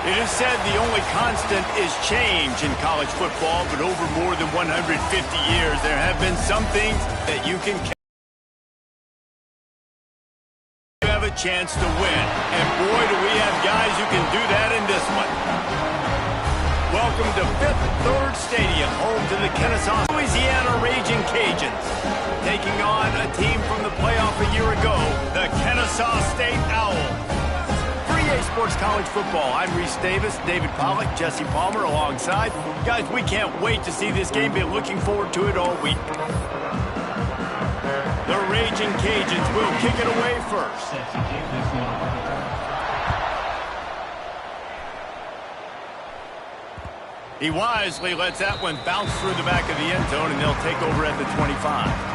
It is said the only constant is change in college football, but over more than 150 years, there have been some things that you can have a chance to win. And boy, do we have guys who can do that in this one. Welcome to Fifth Third Stadium, home to the Kennesaw, Louisiana Raging Cajuns. Taking on a team from the playoff a year ago, the Kennesaw State Owls. Sports College Football. I'm Reese Davis, David Pollack, Jesse Palmer alongside. Guys, we can't wait to see this game. Been looking forward to it all week. The Raging Cajuns will kick it away first. He wisely lets that one bounce through the back of the end zone, and they'll take over at the 25.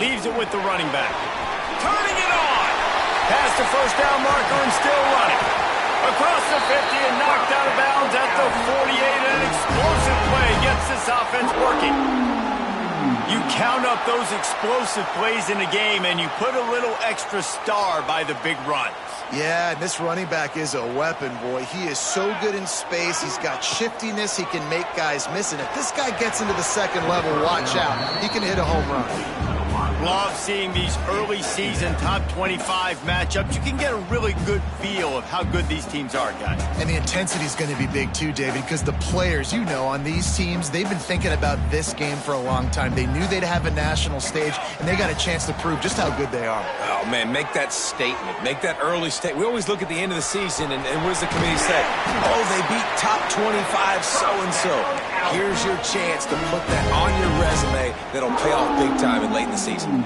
Leaves it with the running back. Turning it on. Past the first down marker and still running. Across the 50 and knocked out of bounds at the 48. An explosive play gets this offense working. You count up those explosive plays in a game and you put a little extra star by the big runs. Yeah, and this running back is a weapon, boy. He is so good in space. He's got shiftiness. He can make guys miss. And if this guy gets into the second level, watch out. He can hit a home run. Love seeing these early season top 25 matchups. You can get a really good feel of how good these teams are, guys. And the intensity is going to be big too, David, because the players, you know, on these teams, they've been thinking about this game for a long time. They knew they'd have a national stage, and they got a chance to prove just how good they are. Oh, man, make that statement. Make that early statement. We always look at the end of the season, and what does the committee say? Oh, they beat top 25 so-and-so. Here's your chance to put that on your resume that'll pay off big time and late in the season.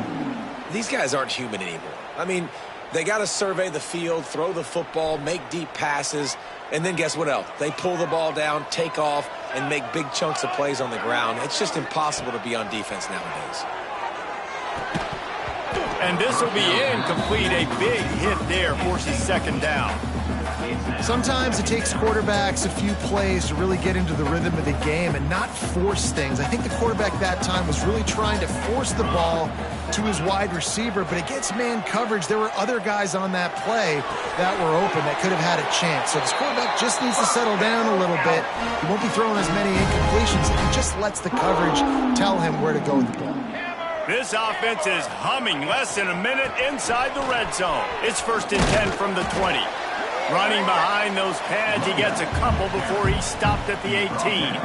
These guys aren't human anymore. I mean, they got to survey the field, throw the football, make deep passes, and then guess what else? They pull the ball down, take off, and make big chunks of plays on the ground. It's just impossible to be on defense nowadays. And this will be incomplete. A big hit there forces second down. Sometimes it takes quarterbacks a few plays to really get into the rhythm of the game and not force things. I think the quarterback that time was really trying to force the ball to his wide receiver, but against man coverage, there were other guys on that play that were open that could have had a chance. So this quarterback just needs to settle down a little bit. He won't be throwing as many incompletions if he just lets the coverage tell him where to go with the ball. This offense is humming. Less than a minute inside the red zone. It's 1st and 10 from the 20. Running behind those pads, he gets a couple before he stopped at the 18.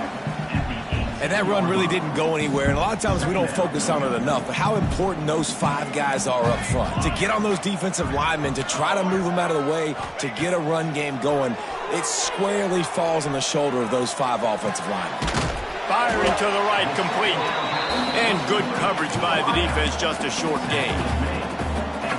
And that run really didn't go anywhere, and a lot of times we don't focus on it enough, but how important those 5 guys are up front. To get on those defensive linemen, to try to move them out of the way, to get a run game going, it squarely falls on the shoulder of those 5 offensive linemen. Firing to the right, complete. And good coverage by the defense, just a short gain.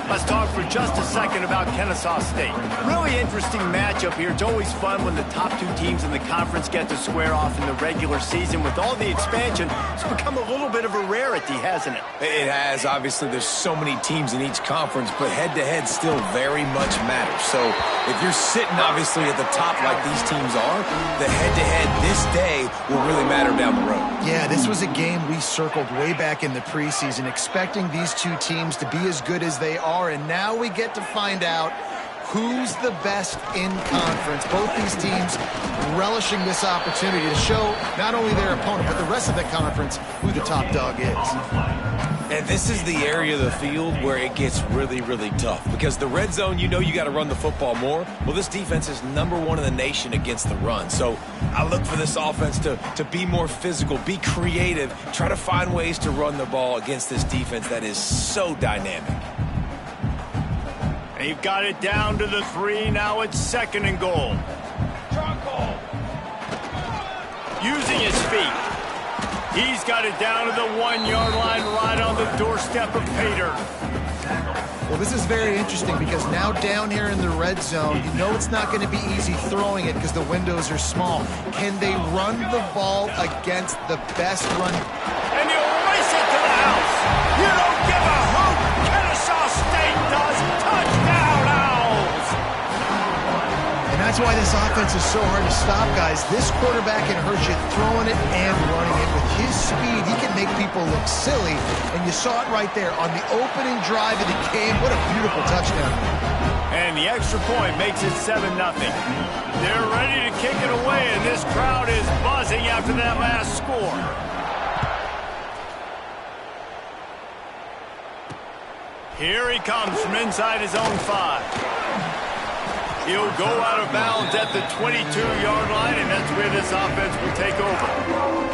Let's talk for just a second about Kennesaw State. Really interesting matchup here. It's always fun when the top 2 teams in the conference get to square off in the regular season. With all the expansion, it's become a little bit of a rarity, hasn't it? It has. Obviously, there's so many teams in each conference, but head-to-head still very much matters. So if you're sitting, obviously, at the top like these teams are, the head-to-head this day will really matter down the road. Yeah, this was a game we circled way back in the preseason, expecting these 2 teams to be as good as they are. And now we get to find out who's the best in conference. Both these teams relishing this opportunity to show not only their opponent, but the rest of the conference who the top dog is. And this is the area of the field where it gets really, really tough. Because the red zone, you know you got to run the football more. Well, this defense is #1 in the nation against the run. So I look for this offense to be more physical, be creative, try to find ways to run the ball against this defense that is so dynamic. They've got it down to the 3. Now it's 2nd and goal. Using his feet. He's got it down to the 1-yard line right on the doorstep of Pater. Well, this is very interesting because now down here in the red zone, you know it's not going to be easy throwing it because the windows are small. Can they run the ball against the best run? And he'll race it to the house. You don't give a hoot. Kennesaw State does. Touchdown, Owls. And that's why this offense is so hard to stop, guys. This quarterback can hurt you throwing it and running it. With his speed, he can make people look silly, and you saw it right there on the opening drive of the game. What a beautiful touchdown. And the extra point makes it 7-0. They're ready to kick it away, and this crowd is buzzing after that last score. Here he comes from inside his own 5. He'll go out of bounds at the 22-yard line, and that's where this offense will take over.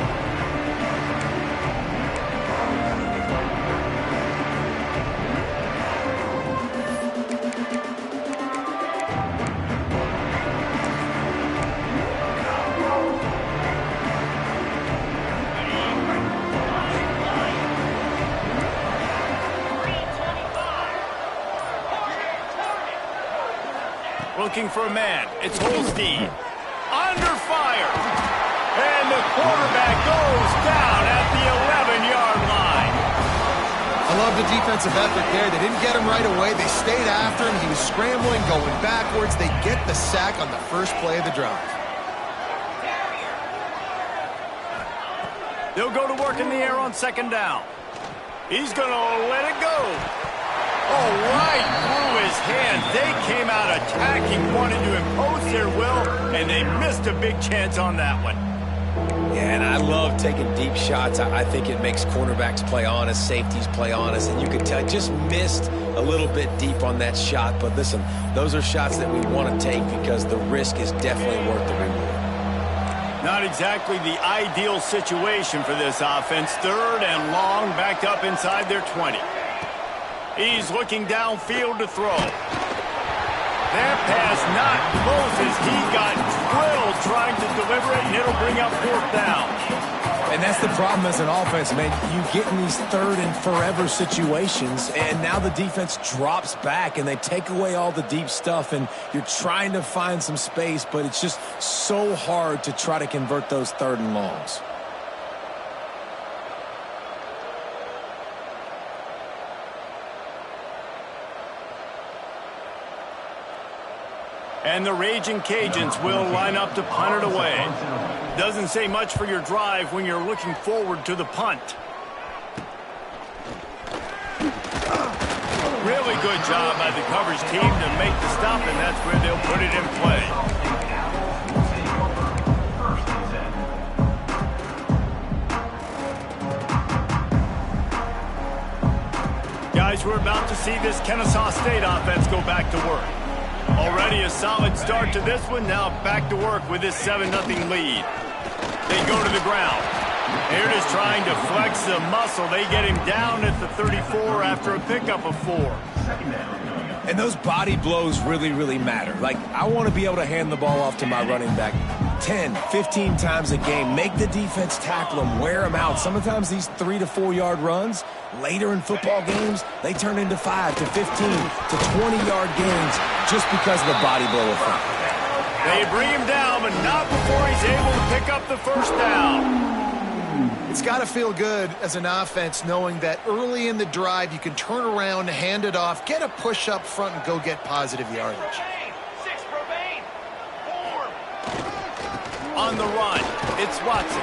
Looking for a man. It's Holstein. Under fire. And the quarterback goes down at the 11-yard line. I love the defensive effort there. They didn't get him right away. They stayed after him. He was scrambling, going backwards. They get the sack on the first play of the drive. They'll go to work in the air on second down. He's going to let it go. Oh, right through his hands. They came out attacking, wanted to impose their will, and they missed a big chance on that one. Yeah, and I love taking deep shots. I think it makes cornerbacks play honest, safeties play honest, and you can tell just missed a little bit deep on that shot. But listen, those are shots that we want to take because the risk is definitely worth the reward. Not exactly the ideal situation for this offense. 3rd and long, backed up inside their 20. He's looking downfield to throw. That pass not close as he got drilled trying to deliver it, and it'll bring up 4th down. And that's the problem as an offense, man. You get in these 3rd and forever situations, and now the defense drops back, and they take away all the deep stuff, and you're trying to find some space, but it's just so hard to try to convert those 3rd and longs. And the Raging Cajuns will line up to punt it away. Doesn't say much for your drive when you're looking forward to the punt. Really good job by the coverage team to make the stop, and that's where they'll put it in play. Guys, we're about to see this Kennesaw State offense go back to work. Already a solid start to this one. Now back to work with this 7-0 lead. They go to the ground. Here it is trying to flex the muscle. They get him down at the 34 after a pickup of 4. And those body blows really, really matter. Like, I want to be able to hand the ball off to my running back 10, 15 times a game. Make the defense tackle them, wear them out. Sometimes these 3 to 4 yard runs, later in football games, they turn into 5 to 15 to 20-yard games just because of the body blow effect. They bring him down, but not before he's able to pick up the 1st down. It's got to feel good as an offense knowing that early in the drive you can turn around, hand it off, get a push up front, and go get positive yardage. On the run, it's Watson.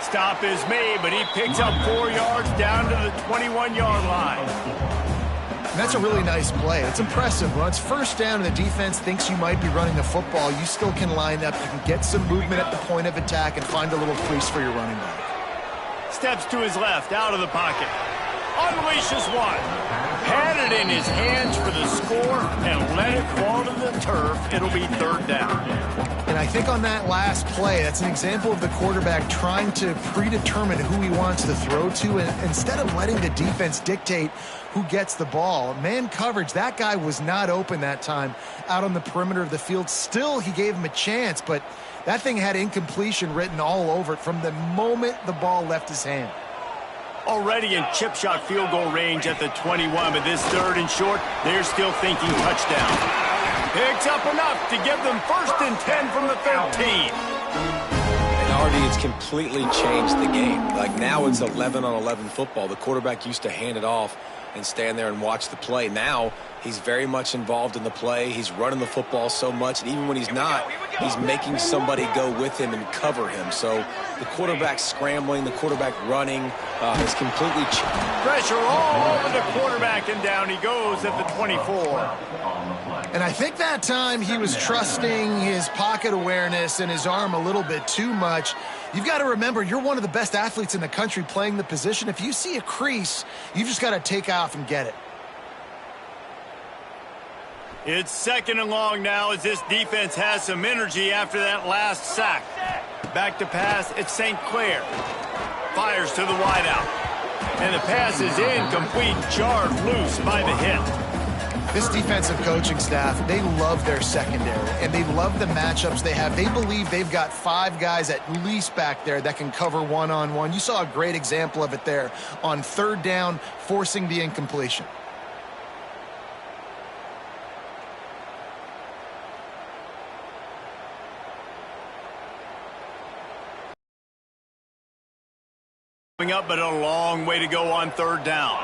Stop is made, but he picks up 4 yards down to the 21-yard line. And that's a really nice play. It's impressive. When it's 1st down and the defense thinks you might be running the football, you still can line up. You can get some movement at the point of attack and find a little crease for your running back. Steps to his left, out of the pocket. Unleashes one. Had it in his hands for the score and let it fall to the turf. It'll be 3rd down. And I think on that last play, that's an example of the quarterback trying to predetermine who he wants to throw to, and instead of letting the defense dictate who gets the ball. Man coverage, that guy was not open that time out on the perimeter of the field. Still, he gave him a chance, but that thing had incompletion written all over it from the moment the ball left his hand. Already in chip shot field goal range at the 21, but this 3rd and short, they're still thinking touchdown. Picks up enough to give them 1st and 10 from the 13. And already it's completely changed the game. Like now it's 11-on-11 football. The quarterback used to hand it off and stand there and watch the play. Now he's very much involved in the play. He's running the football so much, and even when he's not, he's making somebody go with him and cover him. So the quarterback scrambling, the quarterback running is completely changed. Pressure all over the quarterback, and down he goes at the 24. And I think that time he was trusting his pocket awareness and his arm a little bit too much. You've got to remember, you're one of the best athletes in the country playing the position. If you see a crease, you've just got to take off and get it. It's 2nd and long now as this defense has some energy after that last sack. Back to pass, it's St. Clair. Fires to the wideout. And the pass is incomplete, jarred loose by the hit. This defensive coaching staff, they love their secondary, and they love the matchups they have. They believe they've got 5 guys at least back there that can cover one-on-one. You saw a great example of it there on 3rd down, forcing the incompletion. Up, but a long way to go on 3rd down.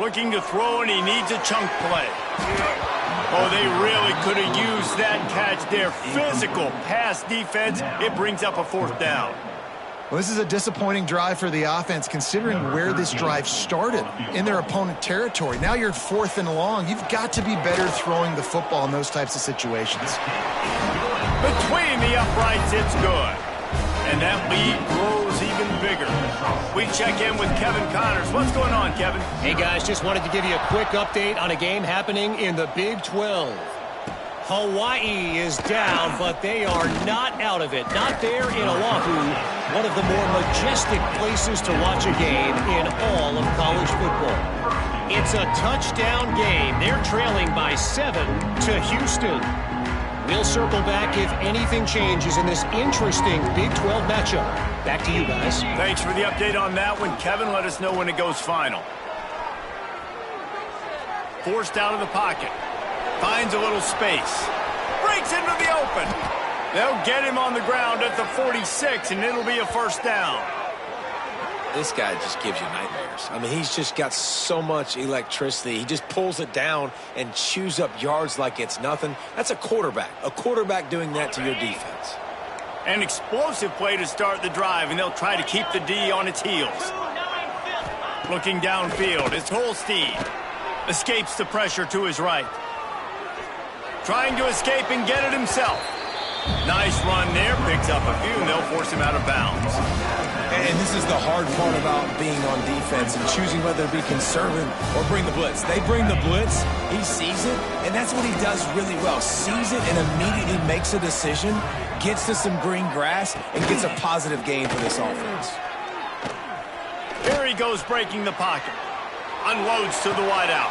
Looking to throw, and he needs a chunk play. Oh, they really could have used that catch there. Physical pass defense. It brings up a 4th down. Well, this is a disappointing drive for the offense, considering where this drive started in their opponent territory. Now you're 4th and long. You've got to be better throwing the football in those types of situations. Between the uprights, it's good. And that lead grows even bigger. We check in with Kevin Connors. What's going on, Kevin? Hey, guys, just wanted to give you a quick update on a game happening in the Big 12. Hawaii is down, but they are not out of it. Not there in Oahu, one of the more majestic places to watch a game in all of college football. It's a touchdown game. They're trailing by 7 to Houston. We'll circle back if anything changes in this interesting Big 12 matchup. Back to you guys. Thanks for the update on that one, Kevin. Let us know when it goes final. Forced out of the pocket. Finds a little space. Breaks into the open. They'll get him on the ground at the 46, and it'll be a 1st down. This guy just gives you nightmares. I mean, he's just got so much electricity. He just pulls it down and chews up yards like it's nothing. That's a quarterback. A quarterback doing that to your defense. An explosive play to start the drive, and they'll try to keep the D on its heels. Looking downfield, it's Holstein. Escapes the pressure to his right. Trying to escape and get it himself. Nice run there. Picks up a few, and they'll force him out of bounds. And this is the hard part about being on defense and choosing whether to be conservative or bring the blitz. They bring the blitz, he sees it, and that's what he does really well. Sees it and immediately makes a decision, gets to some green grass, and gets a positive gain for this offense. Here he goes breaking the pocket. Unloads to the wideout.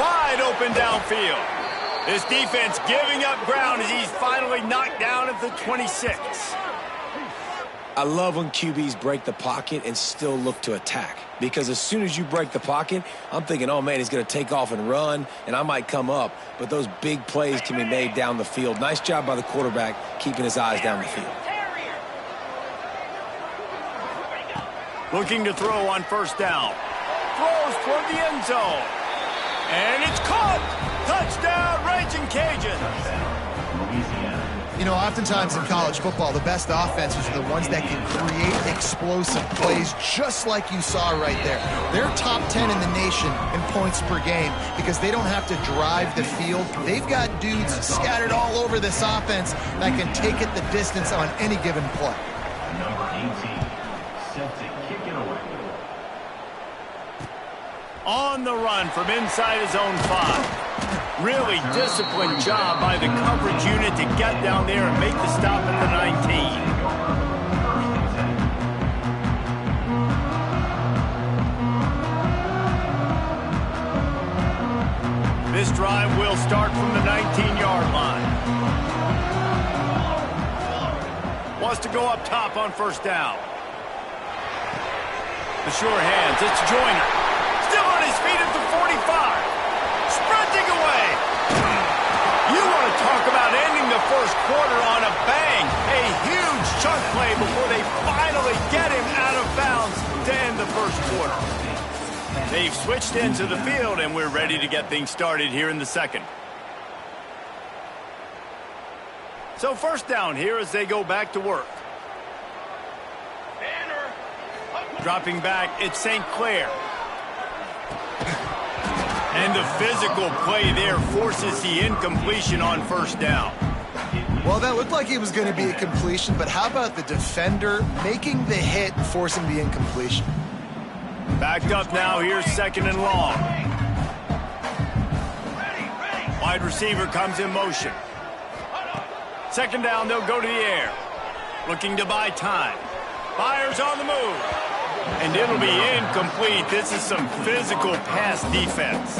Wide open downfield. This defense giving up ground as he's finally knocked down at the 26. I love when QBs break the pocket and still look to attack. Because as soon as you break the pocket, I'm thinking, oh, man, he's going to take off and run, and I might come up. But those big plays can be made down the field. Nice job by the quarterback keeping his eyes down the field. Looking to throw on 1st down. Throws toward the end zone. And it's caught! Touchdown, Raging Cajuns! You know, oftentimes in college football, the best offenses are the ones that can create explosive plays, just like you saw right there. They're top 10 in the nation in points per game because they don't have to drive the field. They've got dudes scattered all over this offense that can take it the distance on any given play. Number 18, set to kick it away. On the run from inside his own 5. Really disciplined job by the coverage unit to get down there and make the stop at the 19. This drive will start from the 19-yard line. Wants to go up top on 1st down. The sure hands, it's Joyner. Still on his feet at the 45. Sprinting away. You want to talk about ending the 1st quarter on a bang. A huge chunk play before they finally get him out of bounds to end the They've switched into the field, and we're ready to get things started here in the second. So first down here as they go back to work. Dropping back, it's St. Clair. And the physical play there forces the incompletion on first down. Well, that looked like it was going to be a completion, but how about the defender making the hit and forcing the incompletion? Backed up now, here's second and long. Wide receiver comes in motion. Second down, they'll go to the air. Looking to buy time. Fires on the move. And it'll be incomplete. This is some physical pass defense.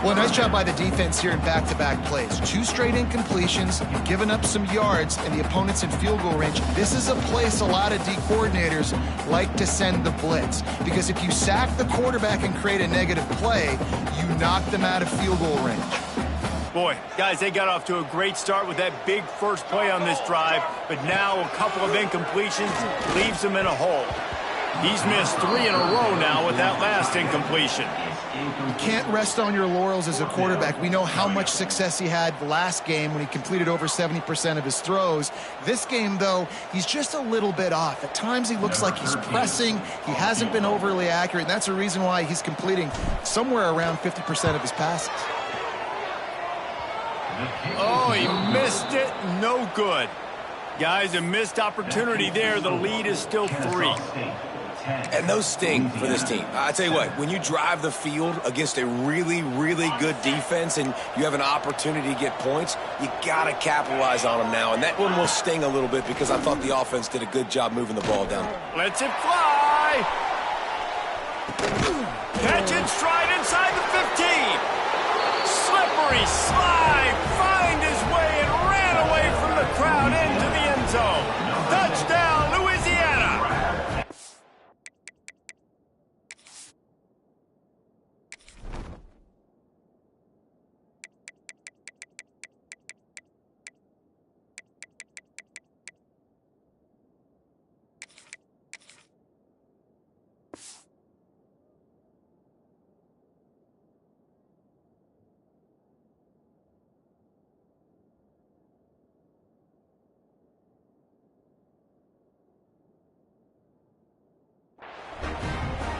Well, nice job by the defense here in back-to-back plays. 2 straight incompletions. You've given up some yards, and the opponent's in field goal range. This is a place a lot of D coordinators like to send the blitz. Because if you sack the quarterback and create a negative play, you knock them out of field goal range. Boy, guys, they got off to a great start with that big first play on this drive, but now a couple of incompletions leaves them in a hole. He's missed 3 in a row now with that last incompletion. You can't rest on your laurels as a quarterback. We know how much success he had last game when he completed over 70% of his throws. This game, though, he's just a little bit off. At times he looks like he's pressing. He hasn't been overly accurate, and that's a reason why he's completing somewhere around 50% of his passes. Oh, he missed it. No good. Guys, a missed opportunity there. The lead is still 3. And those sting for this team. I tell you what, when you drive the field against a really, really good defense and you have an opportunity to get points, you got to capitalize on them now. And that one will sting a little bit because I thought the offense did a good job moving the ball down. Lets it fly. Catch and stride inside the 15. Slippery slide. Find his way and ran away from the crowd into the end zone. Touchdown, Louisiana.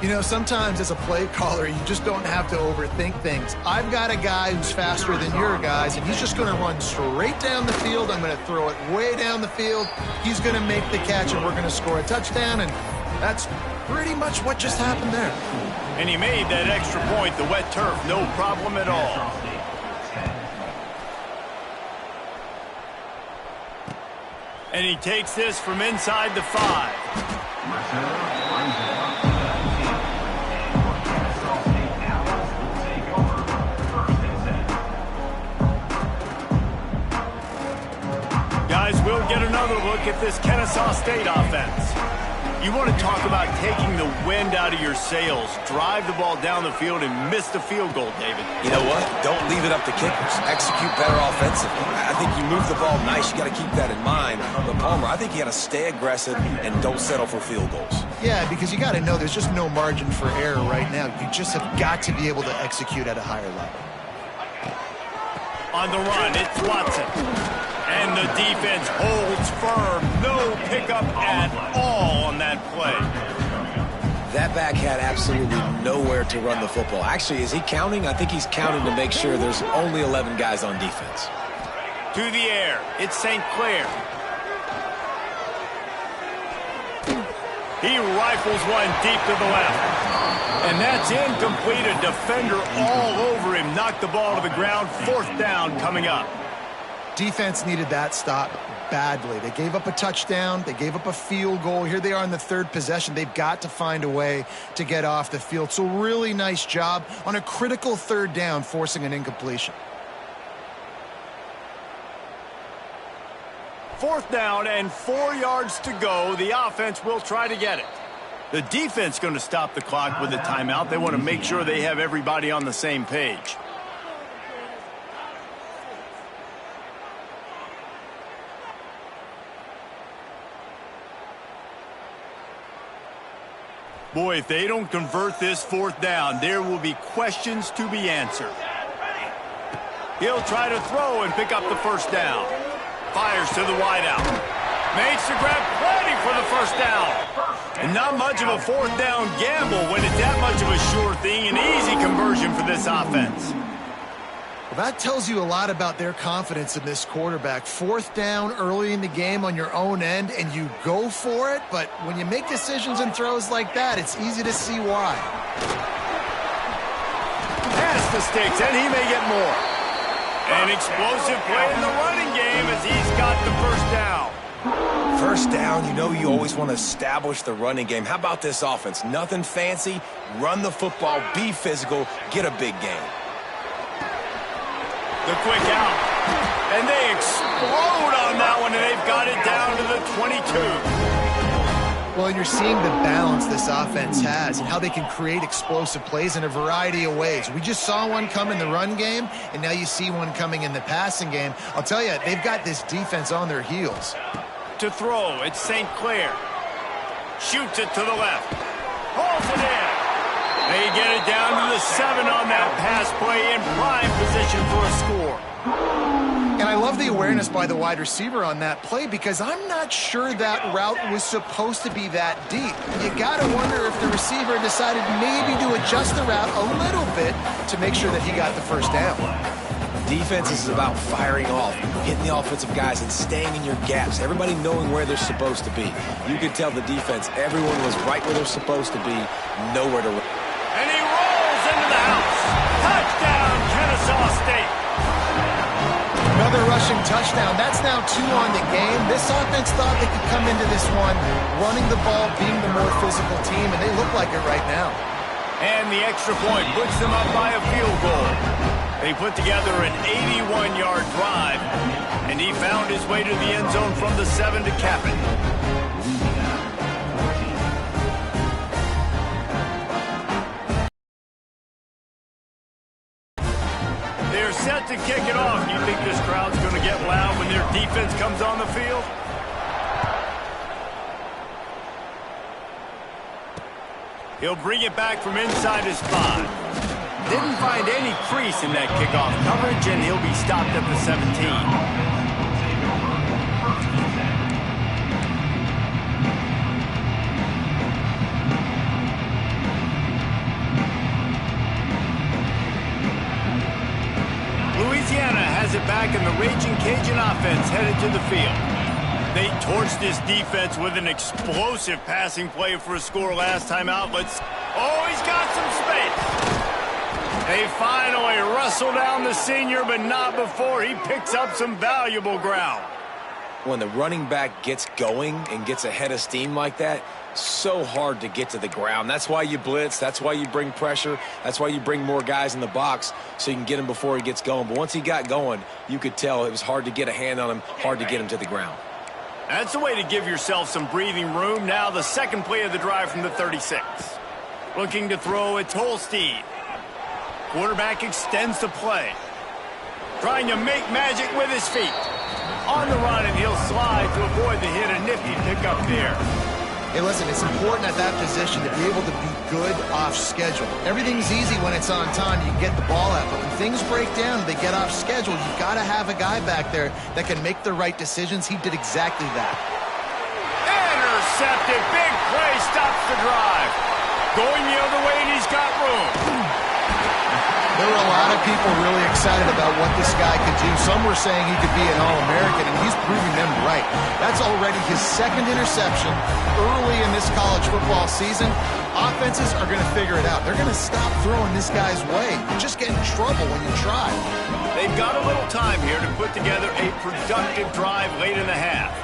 You know, sometimes as a play caller, you just don't have to overthink things. I've got a guy who's faster than your guys, and he's just going to run straight down the field. I'm going to throw it way down the field. He's going to make the catch, and we're going to score a touchdown, and that's pretty much what just happened there. And he made that extra point, the wet turf, no problem at all. And he takes this from inside the 5. Guys, we'll get another look at this Kennesaw State offense. You want to talk about taking the wind out of your sails. Drive the ball down the field and miss the field goal, David. You know what? Don't leave it up to kickers. Execute better offensively. I think you move the ball nice. You got to keep that in mind. But Palmer, I think you got to stay aggressive and don't settle for field goals. Yeah, because you got to know there's just no margin for error right now. You just have got to be able to execute at a higher level. On the run, it's Watson. And the defense holds firm. No pickup at all on that play. That back had absolutely nowhere to run the football. Actually, is he counting? I think he's counting to make sure there's only 11 guys on defense. To the air, it's St. Clair. He rifles one deep to the left. And that's incomplete. A defender all over him. Knocked the ball to the ground. 4th down coming up. Defense needed that stop badly. They gave up a touchdown. They gave up a field goal. Here they are in the 3rd possession. They've got to find a way to get off the field. So really nice job on a critical 3rd down, forcing an incompletion. 4th down and 4 yards to go. The offense will try to get it. The defense going to stop the clock with a timeout. They want to make sure they have everybody on the same page. Boy, if they don't convert this fourth down, there will be questions to be answered. He'll try to throw and pick up the first down. Fires to the wideout. Makes the grab, plenty for the first down. And not much of a fourth down gamble when it's that much of a sure thing. An easy conversion for this offense. Well, that tells you a lot about their confidence in this quarterback. Fourth down early in the game on your own end, and you go for it, but when you make decisions and throws like that, it's easy to see why. Pass the sticks, and he may get more. An explosive play in the running game as he's got the first down. First down, you know you always want to establish the running game. How about this offense? Nothing fancy. Run the football, be physical, get a big gain. The quick out. And they explode on that one, and they've got it down to the 22. Well, you're seeing the balance this offense has and how they can create explosive plays in a variety of ways. We just saw one come in the run game, and now you see one coming in the passing game. I'll tell you, they've got this defense on their heels. To throw, it's St. Clair. Shoots it to the left. Pulls it in. They get it down to the 7 on that pass play in prime position for a score. And I love the awareness by the wide receiver on that play because I'm not sure that route was supposed to be that deep. You got to wonder if the receiver decided maybe to adjust the route a little bit to make sure that he got the first down. Defense is about firing off, hitting the offensive guys, and staying in your gaps. Everybody knowing where they're supposed to be. You could tell the defense, everyone was right where they're supposed to be, nowhere to run. And he rolls into the house. Touchdown, Kennesaw State. Another rushing touchdown. That's now 2 on the game. This offense thought they could come into this one running the ball, being the more physical team, and they look like it right now. And the extra point puts them up by a field goal. They put together an 81-yard drive, and he found his way to the end zone from the 7 to cap it. They're set to kick it off. Do you think this crowd's going to get loud when their defense comes on the field? He'll bring it back from inside his 5. Didn't find any crease in that kickoff coverage, and he'll be stopped at the 17. Louisiana has it back, and the Raging Cajun offense headed to the field. They torched this defense with an explosive passing play for a score last time out. Oh, he's got some space. They finally wrestle down the senior, but not before he picks up some valuable ground. When the running back gets going and gets ahead of steam like that, so hard to get to the ground. That's why you blitz. That's why you bring pressure. That's why you bring more guys in the box so you can get him before he gets going. But once he got going, you could tell it was hard to get a hand on him, hard to get him to the ground. That's the way to give yourself some breathing room. Now the second play of the drive from the 36. Looking to throw, it's Holstein. Quarterback extends the play. Trying to make magic with his feet. On the run, and he'll slide to avoid the hit. A nifty pickup there. Hey, listen, it's important at that position to be able to be good off schedule. Everything's easy when it's on time. You get the ball out. But when things break down, they get off schedule. You've got to have a guy back there that can make the right decisions. He did exactly that. Intercepted. Big play stops the drive. Going the other way, and he's got room. There were a lot of people really excited about what this guy could do. Some were saying he could be an All-American, and he's proving them right. That's already his second interception early in this college football season. Offenses are going to figure it out. They're going to stop throwing this guy's way. You just get in trouble when you try. They've got a little time here to put together a productive drive late in the half.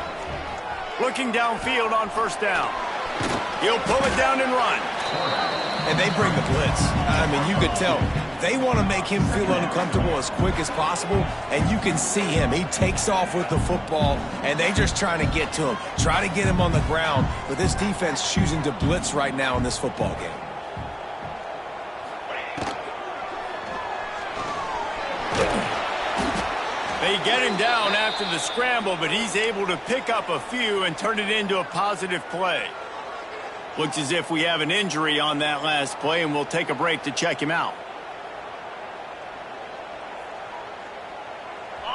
Looking downfield on first down. He'll pull it down and run. And they bring the blitz. I mean, you could tell. They want to make him feel uncomfortable as quick as possible, and you can see him. He takes off with the football, and they're just trying to get to him, try to get him on the ground. But this defense choosing to blitz right now in this football game. They get him down after the scramble, but he's able to pick up a few and turn it into a positive play. Looks as if we have an injury on that last play, and we'll take a break to check him out.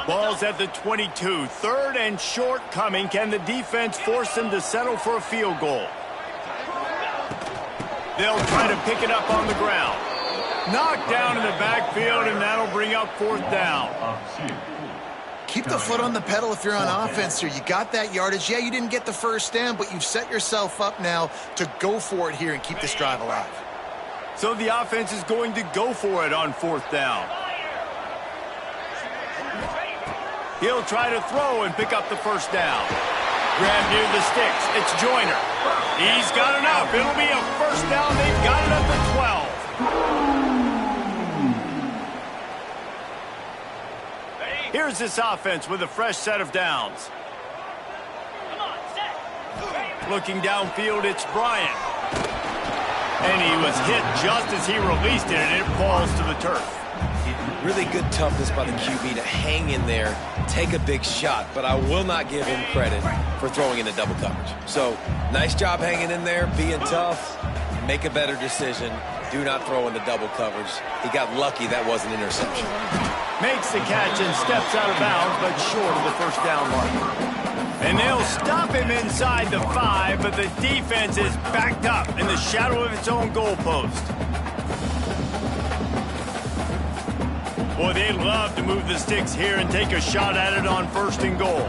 Ball's at the 22. Third and short coming. Can the defense force them to settle for a field goal? They'll try to pick it up on the ground. Knocked down in the backfield, and that'll bring up fourth down. Keep the foot on the pedal if you're on offense here. You got that yardage. Yeah, you didn't get the first down, but you've set yourself up now to go for it here and keep this drive alive. So the offense is going to go for it on fourth down. He'll try to throw and pick up the first down. Grab near the sticks. It's Joyner. He's got enough. It'll be a first down. They've got it at the 12. Here's this offense with a fresh set of downs. Looking downfield, it's Bryant. And he was hit just as he released it, and it falls to the turf. Really good toughness by the QB to hang in there, take a big shot, but I will not give him credit for throwing into double coverage. So, nice job hanging in there, being tough, make a better decision. Do not throw into double coverage. He got lucky that was an interception. Makes the catch and steps out of bounds, but short of the first down mark. And they'll stop him inside the 5, but the defense is backed up in the shadow of its own goalpost. Boy, they'd love to move the sticks here and take a shot at it on first and goal.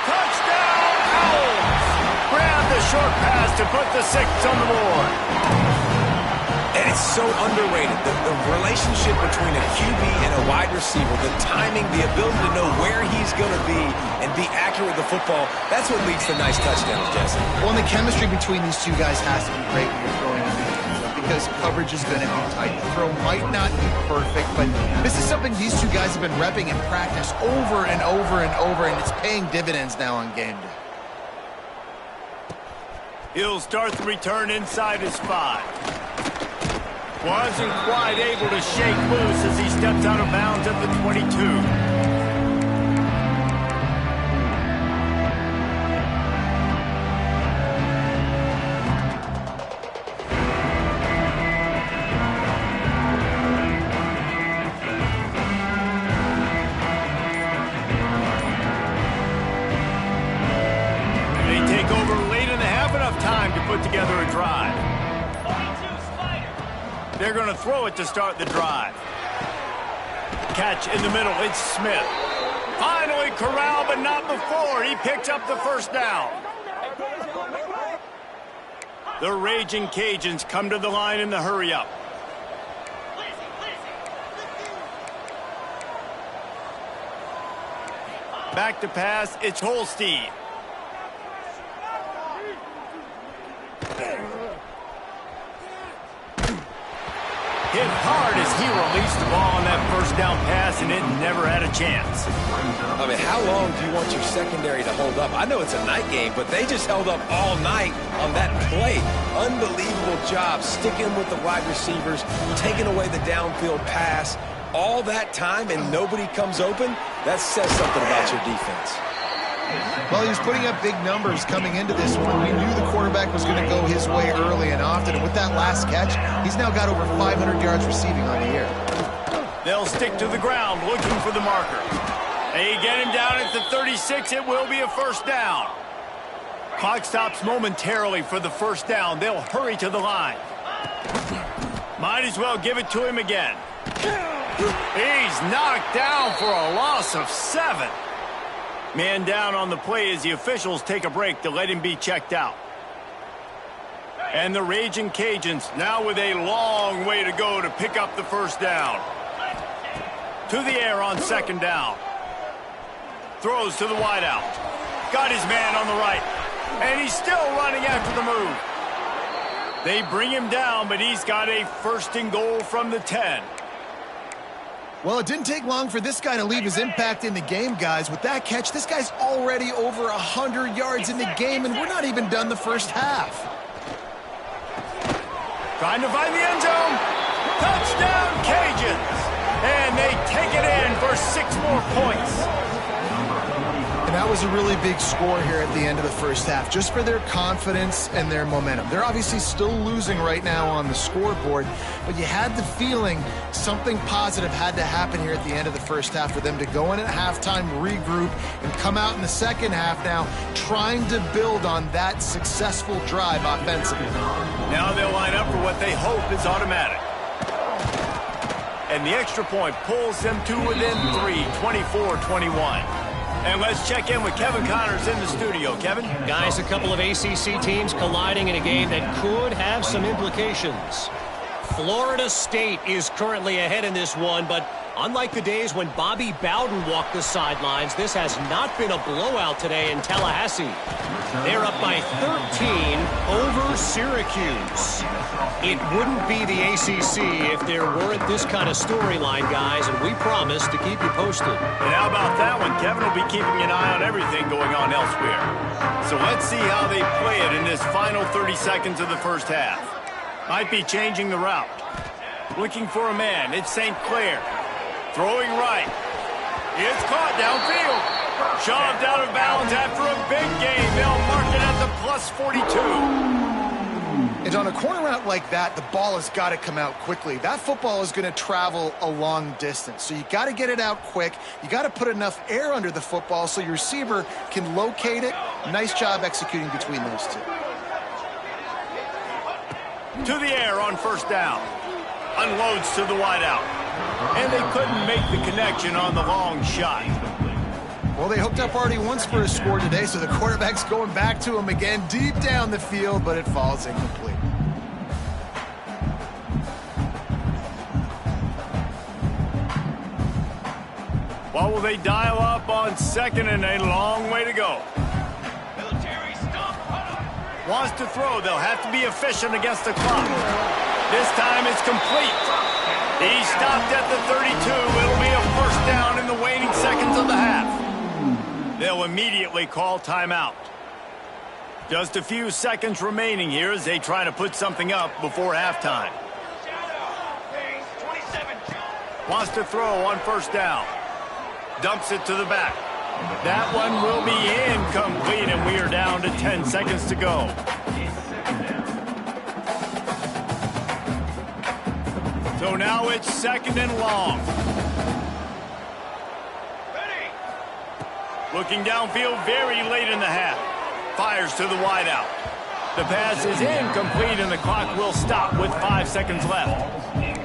Touchdown, Owls! Grab the short pass to put the 6 on the board. And it's so underrated, the relationship between a QB and a wide receiver, the timing, the ability to know where he's going to be and be accurate with the football, that's what leads to nice touchdowns, Jesse. Well, and the chemistry between these two guys has to be great when you're throwing in the game, because coverage is going to be tight. The throw might not be perfect, but this is something these two guys have been repping in practice over and over and over, and it's paying dividends now on game day. He'll start the return inside his 5. Wasn't quite able to shake loose as he steps out of bounds at the 22. They take over late in the half, enough time to put together a drive. They're going to throw it to start the drive. Catch in the middle. It's Smith. Finally corralled, but not before. He picks up the first down. The Raging Cajuns come to the line in the hurry-up. Back to pass. It's Holstein. Hit hard as he released the ball on that first down pass, and it never had a chance. I mean, how long do you want your secondary to hold up? I know it's a night game, but they just held up all night on that play. Unbelievable job sticking with the wide receivers, taking away the downfield pass. All that time and nobody comes open, that says something about your defense. Well, he was putting up big numbers coming into this one. We knew the quarterback was going to go his way early and often, and with that last catch, he's now got over 500 yards receiving on the year. They'll stick to the ground looking for the marker. They get him down at the 36. It will be a first down. Clock stops momentarily for the first down. They'll hurry to the line. Might as well give it to him again. He's knocked down for a loss of 7. Man down on the play as the officials take a break to let him be checked out. And the Raging Cajuns now with a long way to go to pick up the first down. To the air on second down. Throws to the wideout. Got his man on the right. And he's still running after the move. They bring him down, but he's got a first and goal from the 10. Well, it didn't take long for this guy to leave his impact in the game, guys. With that catch, this guy's already over 100 yards in the game, and we're not even done the first half. Trying to find the end zone. Touchdown, Cajuns. And they take it in for for 6 more points. And that was a really big score here at the end of the first half, just for their confidence and their momentum. They're obviously still losing right now on the scoreboard, but you had the feeling something positive had to happen here at the end of the first half for them to go in at halftime, regroup, and come out in the second half now trying to build on that successful drive offensively. Now they'll line up for what they hope is automatic. And the extra point pulls them to within 3, 24-21. And let's check in with Kevin Connors in the studio. Kevin? Guys, a couple of ACC teams colliding in a game that could have some implications. Florida State is currently ahead in this one, but unlike the days when Bobby Bowden walked the sidelines, this has not been a blowout today in Tallahassee. They're up by 13 over Syracuse. It wouldn't be the ACC if there weren't this kind of storyline, guys, and we promise to keep you posted. And how about that one? Kevin will be keeping an eye on everything going on elsewhere. So let's see how they play it in this final 30 seconds of the first half. Might be changing the route. Looking for a man. It's St. Clair. Throwing right. It's caught downfield. Shoved out of bounds after a big game. They'll mark it at the plus 42. And on a corner route like that, the ball has got to come out quickly. That football is going to travel a long distance. So you got to get it out quick. You got to put enough air under the football so your receiver can locate it. Nice job executing between those two. To the air on first down. Unloads to the wideout. And they couldn't make the connection on the long shot. Well, they hooked up already once for a score today, so the quarterback's going back to him again deep down the field, but it falls incomplete. What will they dial up on second and a long way to go? Wants to throw. They'll have to be efficient against the clock. This time it's complete. He stopped at the 32. It'll be a first down in the waning seconds of the half. They'll immediately call timeout. Just a few seconds remaining here as they try to put something up before halftime. Wants to throw on first down. Dumps it to the back. That one will be incomplete, and we are down to 10 seconds to go. So now it's second and long. Looking downfield very late in the half. Fires to the wideout. The pass is incomplete, and the clock will stop with 5 seconds left.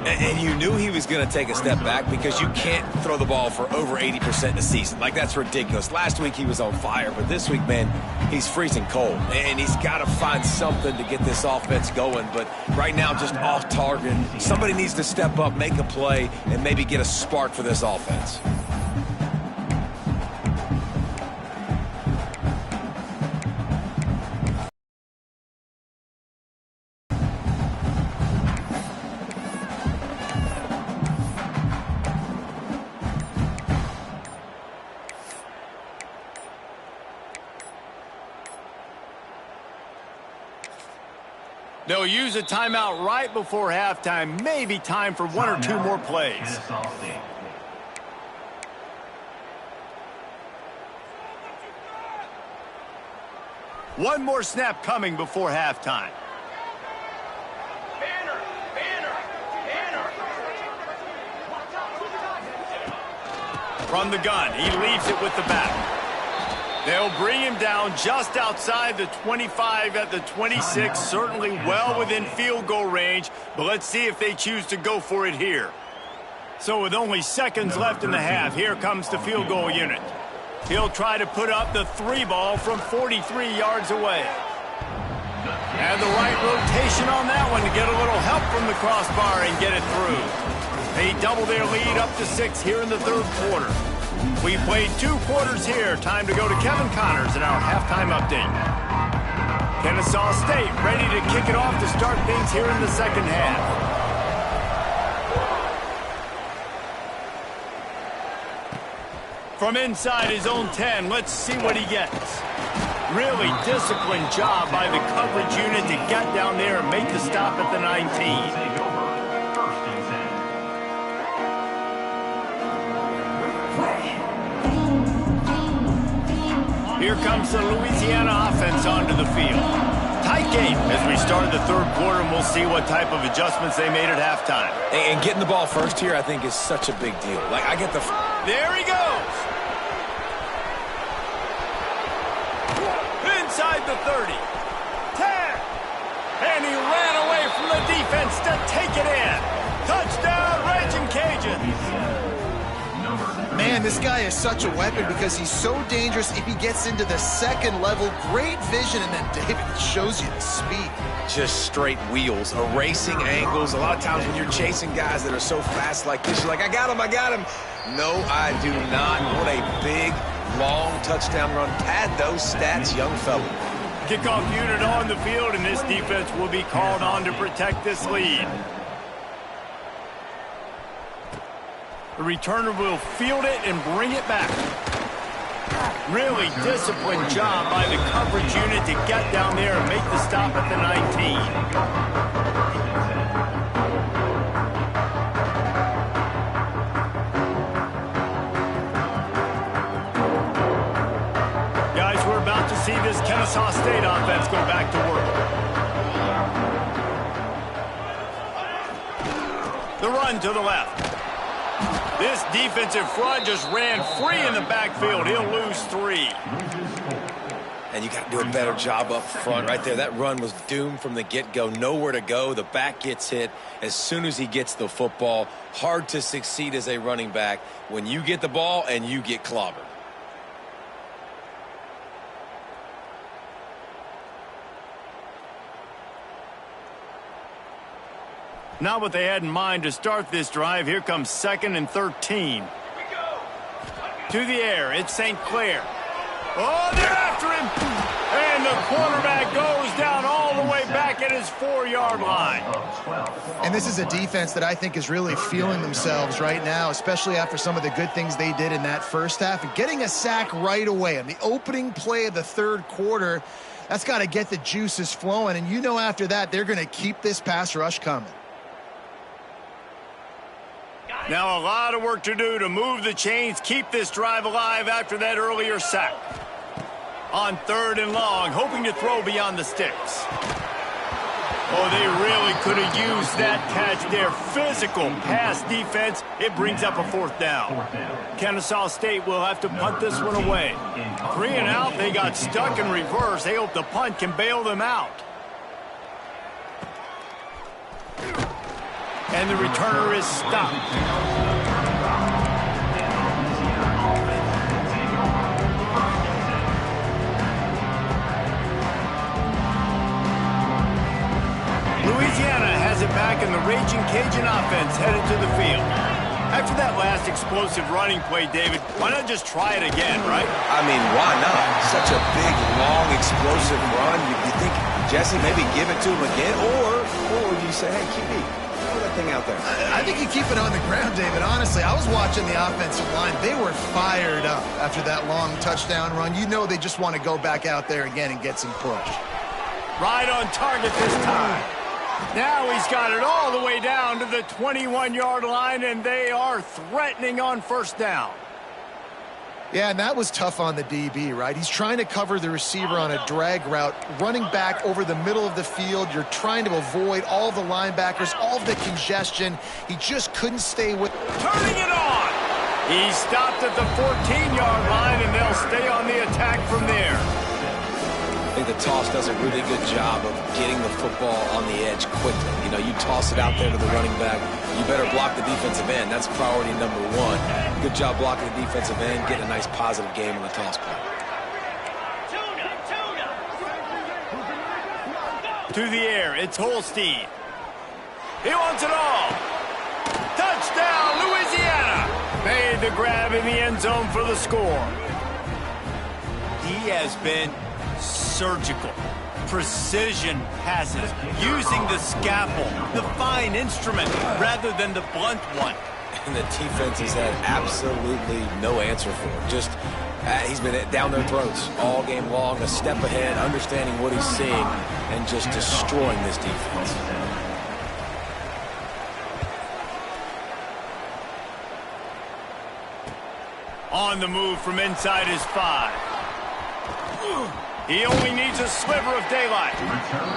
And you knew he was going to take a step back because you can't throw the ball for over 80% in a season. Like, that's ridiculous. Last week he was on fire, but this week, man, he's freezing cold. And he's got to find something to get this offense going. But right now, just off target. Somebody needs to step up, make a play, and maybe get a spark for this offense. They'll use a timeout right before halftime. Maybe time for one or two more plays. One more snap coming before halftime. From the gun, he leaves it with the back. They'll bring him down just outside the 25 at the 26, certainly well within field goal range, but let's see if they choose to go for it here. So with only seconds left in the half, here comes the field goal unit. He'll try to put up the 3 ball from 43 yards away. And the right rotation on that one to get a little help from the crossbar and get it through. They double their lead up to 6 here in the third quarter. We played 2 quarters here. Time to go to Kevin Connors in our halftime update. Kennesaw State ready to kick it off to start things here in the second half. From inside his own 10, let's see what he gets. Really disciplined job by the coverage unit to get down there and make the stop at the 19. Here comes the Louisiana offense onto the field. Tight game as we start the third quarter, and we'll see what type of adjustments they made at halftime. And getting the ball first here, I think, is such a big deal. Like, I get the... There he goes. Inside the 30. 10. And he ran away from the defense to take it in. Touchdown, Raging Cajuns. Man, this guy is such a weapon because he's so dangerous if he gets into the second level. Great vision, and then David shows you the speed. Just straight wheels, erasing angles. A lot of times when you're chasing guys that are so fast like this, you're like, I got him, I got him. No, I do not. What a big, long touchdown run. Pad those stats, young fella. Kickoff unit on the field, and this defense will be called on to protect this lead. The returner will field it and bring it back. Really disciplined job by the coverage unit to get down there and make the stop at the 19. Guys, we're about to see this Kennesaw State offense go back to work. The run to the left. This defensive front just ran free in the backfield. He'll lose 3. And you got to do a better job up front right there. That run was doomed from the get-go. Nowhere to go. The back gets hit as soon as he gets the football. Hard to succeed as a running back when you get the ball and you get clobbered. Not what they had in mind to start this drive. Here comes 2nd and 13. To the air, it's St. Clair. Oh, they're after him. And the quarterback goes down all the way back at his 4-yard line. And this is a defense that I think is really feeling themselves right now, especially after some of the good things they did in that first half. And getting a sack right away on the opening play of the third quarter, that's got to get the juices flowing. And you know after that, they're going to keep this pass rush coming. Now a lot of work to do to move the chains, keep this drive alive after that earlier sack. On 3rd and long, hoping to throw beyond the sticks. Oh, they really could have used that catch there. Physical pass defense. It brings up a 4th down. Kennesaw State will have to punt this one away. 3 and out, they got stuck in reverse. They hope the punt can bail them out. And the returner is stopped. Louisiana has it back, and the Raging Cajun offense headed to the field. After that last explosive running play, David, why not just try it again, right? I mean, why not? Such a big, long, explosive run. You think, Jesse, maybe give it to him again? Or you say, hey, keep me. That thing out there. I think you keep it on the ground, David. Honestly, I was watching the offensive line. They were fired up after that long touchdown run. You know they just want to go back out there again and get some push. Right on target this time. Now he's got it all the way down to the 21-yard line, and they are threatening on 1st down. Yeah, and that was tough on the DB, right? He's trying to cover the receiver on a drag route, running back over the middle of the field. You're trying to avoid all the linebackers, all of the congestion. He just couldn't stay with... Turning it on! He stopped at the 14-yard line, and they'll stay on the attack from there. I think the toss does a really good job of getting the football on the edge quickly. You know, you toss it out there to the running back, you better block the defensive end. That's priority number 1. Good job blocking the defensive end, getting a nice positive game on the toss play. To the air, it's Holstein. He wants it all. Touchdown, Louisiana! Made the grab in the end zone for the score. He has been surgical, precision passes, using the scalpel, the fine instrument, rather than the blunt one. And the defense has had absolutely no answer for him. Just, he's been down their throats all game long, a step ahead, understanding what he's seeing, and just destroying this defense. On the move from inside his 5. He only needs a sliver of daylight.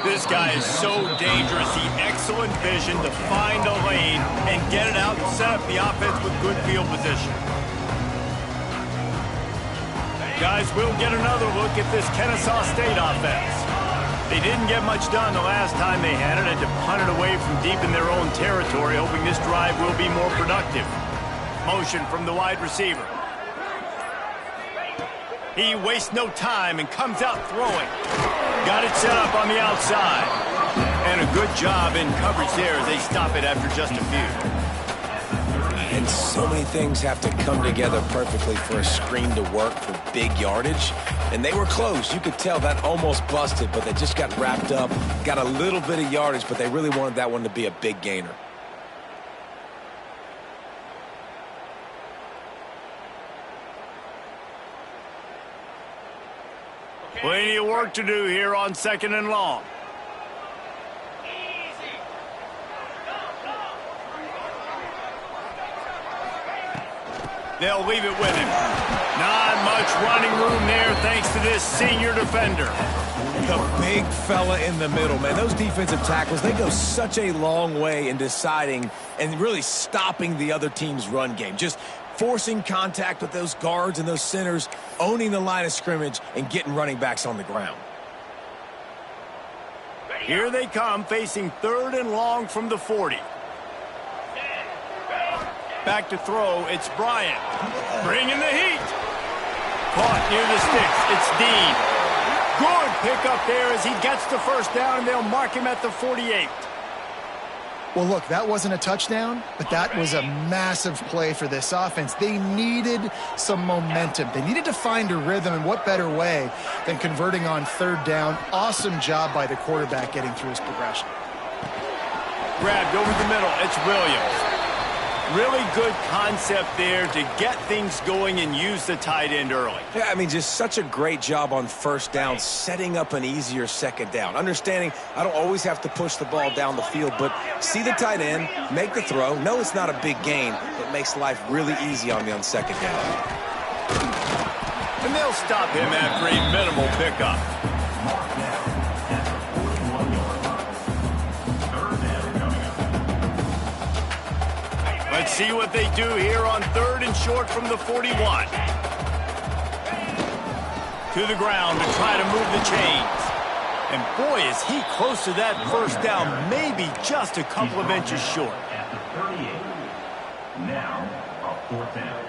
This guy is so dangerous. He excellent vision to find a lane and get it out and set up the offense with good field position. Guys, we'll get another look at this Kennesaw State offense. They didn't get much done the last time they had it, and to punt it away from deep in their own territory, hoping this drive will be more productive. Motion from the wide receiver. He wastes no time and comes out throwing. Got it set up on the outside. And a good job in coverage there as they stop it after just a few. And so many things have to come together perfectly for a screen to work for big yardage. And they were close. You could tell that almost busted, but they just got wrapped up, got a little bit of yardage, but they really wanted that one to be a big gainer. Plenty of work to do here on 2nd and long. They'll leave it with him. Not much running room there thanks to this senior defender. The big fella in the middle, man. Those defensive tackles, they go such a long way in deciding and really stopping the other team's run game. Just forcing contact with those guards and those centers, owning the line of scrimmage, and getting running backs on the ground. Here they come, facing 3rd and long from the 40. Back to throw, it's Bryant. Bringing the heat. Caught near the sticks, it's Dean. Good pickup there as he gets the first down, and they'll mark him at the 48. Well, look, that wasn't a touchdown, but that was a massive play for this offense. They needed some momentum. They needed to find a rhythm, and what better way than converting on 3rd down. Awesome job by the quarterback getting through his progression. Grabbed over the middle, it's Williams. Really good concept there to get things going and use the tight end early. Yeah, I mean, just such a great job on 1st down, setting up an easier 2nd down. Understanding I don't always have to push the ball down the field, but see the tight end, make the throw. No, it's not a big gain, but makes life really easy on me on 2nd down. And they'll stop him after a minimal pickup. Let's see what they do here on 3rd and short from the 41. To the ground to try to move the chains. And boy, is he close to that first down, maybe just a couple of inches short. At the 38. Now, a 4th down.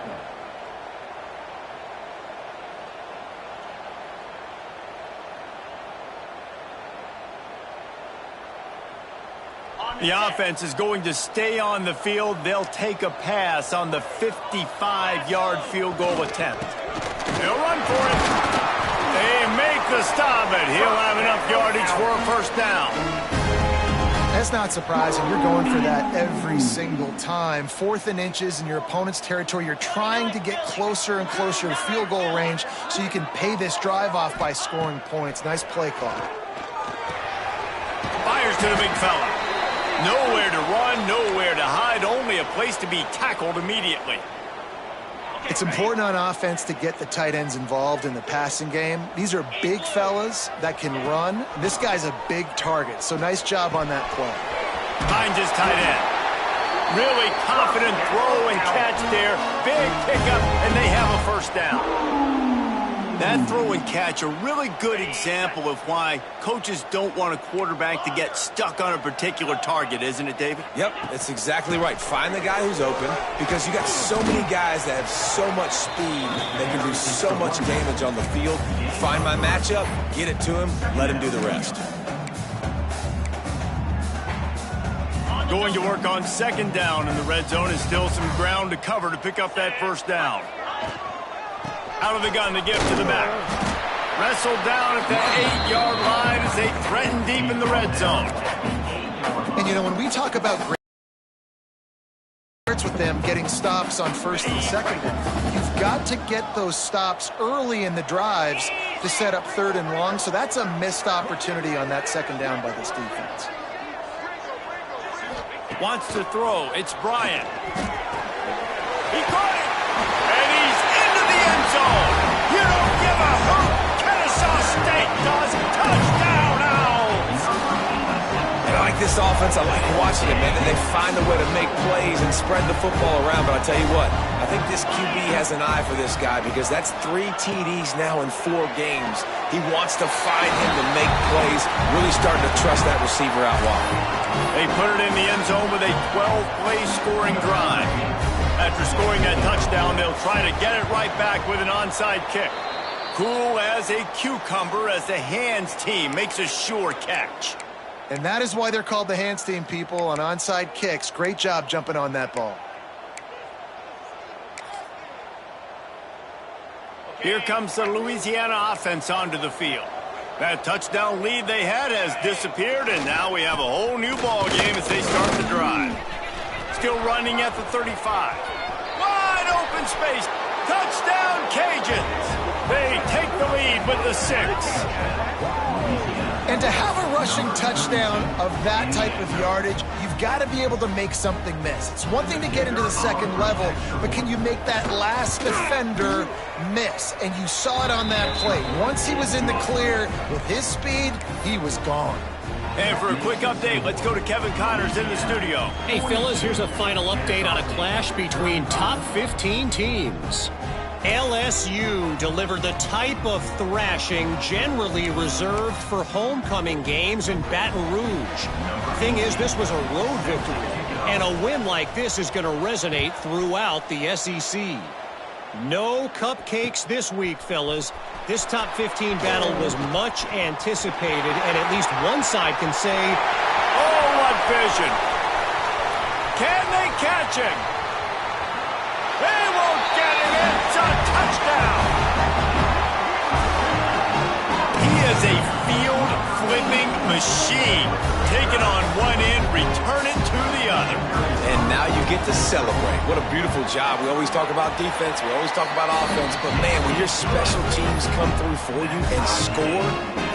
The offense is going to stay on the field. They'll take a pass on the 55-yard field goal attempt. They'll run for it. They make the stop, and he'll have enough yardage for a first down. That's not surprising. You're going for that every single time. 4th and inches in your opponent's territory. You're trying to get closer and closer to field goal range so you can pay this drive off by scoring points. Nice play call. Fires to the big fella. Nowhere to run, nowhere to hide, only a place to be tackled immediately. It's important on offense to get the tight ends involved in the passing game. These are big fellas that can run. This guy's a big target, so nice job on that play. Finds his tight end. Really confident throw and catch there. Big pickup, and they have a first down. That throw and catch, a really good example of why coaches don't want a quarterback to get stuck on a particular target, isn't it, David? Yep, that's exactly right. Find the guy who's open, because you got so many guys that have so much speed, they can do so much damage on the field. Find my matchup, get it to him, let him do the rest. Going to work on 2nd down in the red zone, and still some ground to cover to pick up that first down. Out of the gun, the gift to the back. Wrestled down at that 8-yard line as they threaten deep in the red zone. And, you know, when we talk about great starts with them getting stops on 1st and 2nd down, you've got to get those stops early in the drives to set up 3rd and long, so that's a missed opportunity on that 2nd down by this defense. Wants to throw. It's Bryant. He caught it. And he's into the end zone. You don't give a hoot. Kennesaw does. Touchdown, Owls! And I like this offense. I like watching it, man. They find a way to make plays and spread the football around. But I tell you what, I think this QB has an eye for this guy because that's 3 TDs now in 4 games. He wants to find him to make plays, really starting to trust that receiver out wide. They put it in the end zone with a 12-play scoring drive. After scoring that touchdown, they'll try to get it right back with an onside kick. Cool as a cucumber as the hands team makes a sure catch. And that is why they're called the hands team, people, on onside kicks. Great job jumping on that ball. Here comes the Louisiana offense onto the field. That touchdown lead they had has disappeared, and now we have a whole new ball game as they start the drive. Still running at the 35. Wide open space. Touchdown, Cajuns. They take the lead with the 6. And to have a rushing touchdown of that type of yardage, you've got to be able to make something miss. It's one thing to get into the second level, but can you make that last defender miss? And you saw it on that play. Once he was in the clear with his speed, he was gone. And for a quick update, let's go to Kevin Connors in the studio. Hey, fellas, here's a final update on a clash between top 15 teams. LSU delivered the type of thrashing generally reserved for homecoming games in Baton Rouge. Thing is, this was a road victory, and a win like this is going to resonate throughout the SEC. No cupcakes this week, fellas. This top 15 battle was much anticipated, and at least one side can say, oh, what vision. Can they catch him? They won't get him. It's a touchdown. He is a field-flipping machine. Taking on one end, return it to the other. And now you get to celebrate. What a beautiful job. We always talk about defense. We always talk about offense. But, man, when your special teams come through for you and score,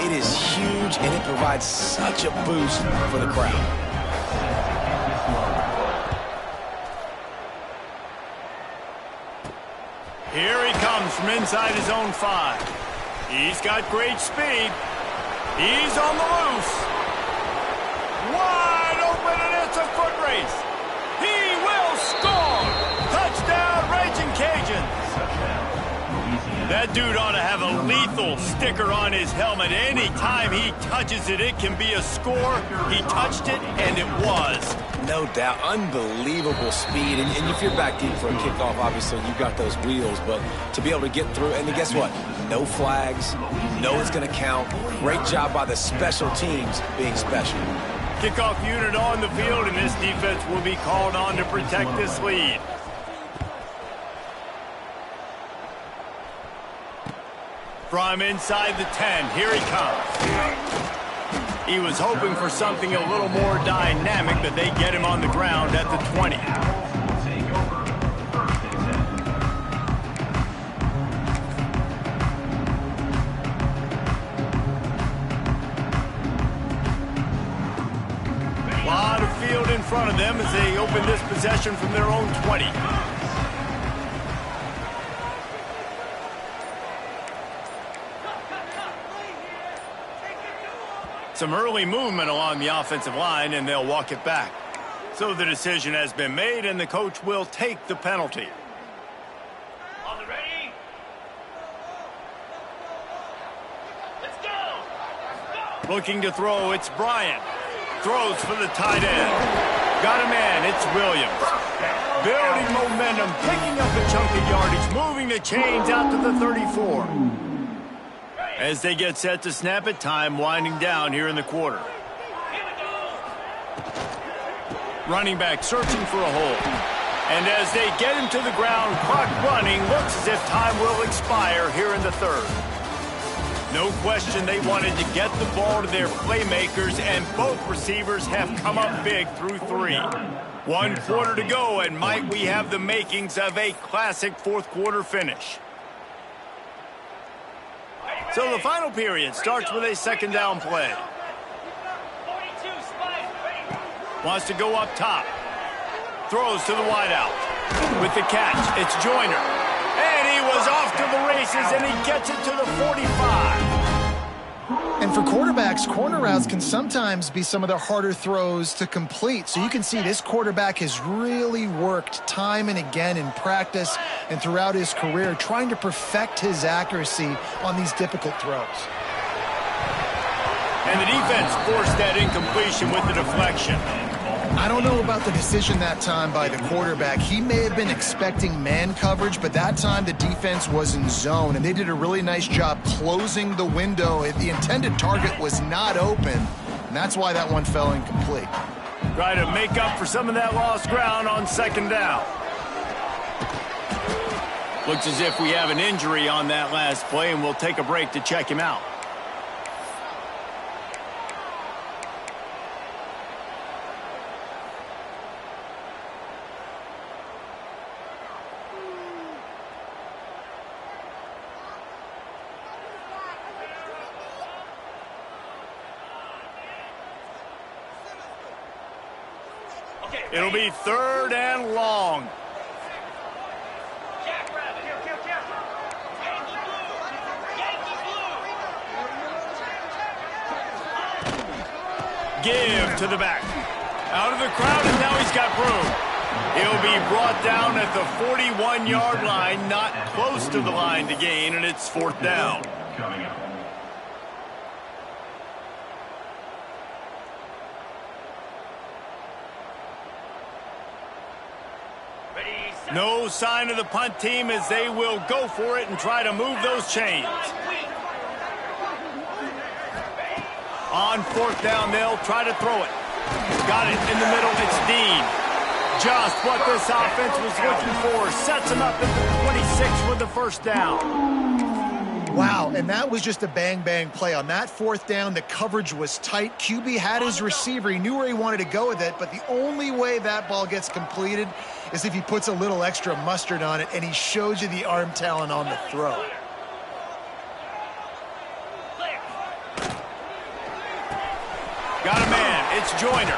it is huge, and it provides such a boost for the crowd. Here he comes from inside his own 5. He's got great speed. He's on the loose. Wide open, and it's a foot race. He will score. Touchdown, Raging Cajuns. That dude ought to have a lethal sticker on his helmet. Anytime he touches it, it can be a score. He touched it, and it was. No doubt. Unbelievable speed. And if you're back deep for a kickoff, obviously you've got those wheels. But to be able to get through, and then guess what? No flags. No one's going to count. Great job by the special teams being special. Kickoff unit on the field, and this defense will be called on to protect this lead. From inside the 10, here he comes. He was hoping for something a little more dynamic, but they get him on the ground at the 20. A lot of field in front of them as they open this possession from their own 20. Some early movement along the offensive line, and they'll walk it back. So the decision has been made, and the coach will take the penalty. On the ready? Let's go! Looking to throw, it's Bryant. Throws for the tight end. Got a man, it's Williams. Building momentum, picking up a chunk of yardage, moving the chains out to the 34. As they get set to snap it, time winding down here in the quarter. Running back searching for a hole. And as they get him to the ground, clock running, looks as if time will expire here in the 3rd. No question they wanted to get the ball to their playmakers, and both receivers have come up big through 3. 1 quarter to go, and might we have the makings of a classic 4th quarter finish. So the final period starts with a 2nd down play. Wants to go up top. Throws to the wideout. With the catch, it's Joyner. And he was off to the races, and he gets it to the 45. And for quarterbacks, corner routes can sometimes be some of the harder throws to complete. So you can see this quarterback has really worked time and again in practice and throughout his career trying to perfect his accuracy on these difficult throws. And the defense forced that incompletion with the deflection. I don't know about the decision that time by the quarterback. He may have been expecting man coverage, but that time the defense was in zone, and they did a really nice job closing the window. The intended target was not open, and that's why that one fell incomplete. Try to make up for some of that lost ground on second down. Looks as if we have an injury on that last play, and we'll take a break to check him out. It'll be third and long. Give to the back. Out of the crowd, and now he's got room. He'll be brought down at the 41-yard line, not close to the line to gain, and it's fourth down. Coming up. No sign of the punt team as they will go for it and try to move those chains. On fourth down, they'll try to throw it. Got it in the middle. It's Dean. Just what this offense was looking for. Sets him up at the 26 with the first down. Wow, and that was just a bang-bang play. On that fourth down, the coverage was tight. QB had his receiver. He knew where he wanted to go with it, but the only way that ball gets completed is if he puts a little extra mustard on it, and he shows you the arm talent on the throw. Got a man. It's Joyner.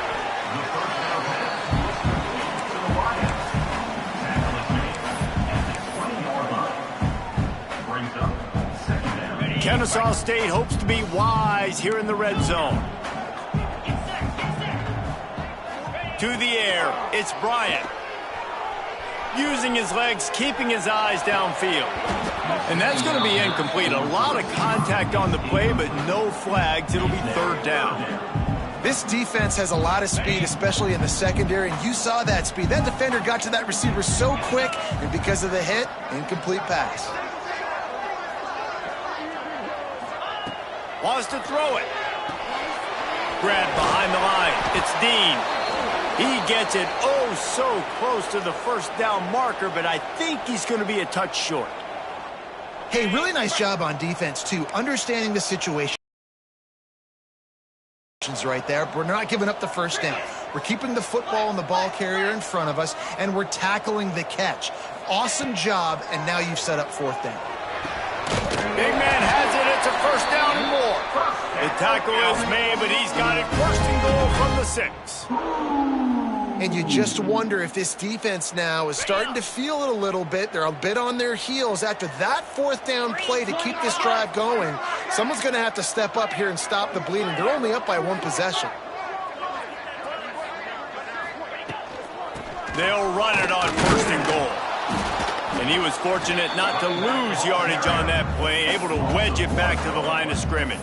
Kennesaw State hopes to be wise here in the red zone. To the air, it's Bryant. Using his legs, keeping his eyes downfield. And that's going to be incomplete. A lot of contact on the play, but no flags. It'll be third down. This defense has a lot of speed, especially in the secondary, and you saw that speed. That defender got to that receiver so quick, and because of the hit, incomplete pass. Wants to throw it. Grabbed behind the line. It's Dean. He gets it oh so close to the first down marker, but I think he's going to be a touch short. Hey, really nice job on defense, too. Understanding the situation right there. We're not giving up the first down. We're keeping the football and the ball carrier in front of us, and we're tackling the catch. Awesome job, and now you've set up fourth down. Big man has it. It's a first down and more. The tackle is made, but he's got it first and goal from the 6. And you just wonder if this defense now is starting to feel it a little bit. They're a bit on their heels after that fourth down play to keep this drive going. Someone's going to have to step up here and stop the bleeding. They're only up by one possession. They'll run it on first and goal. And he was fortunate not to lose yardage on that play, able to wedge it back to the line of scrimmage.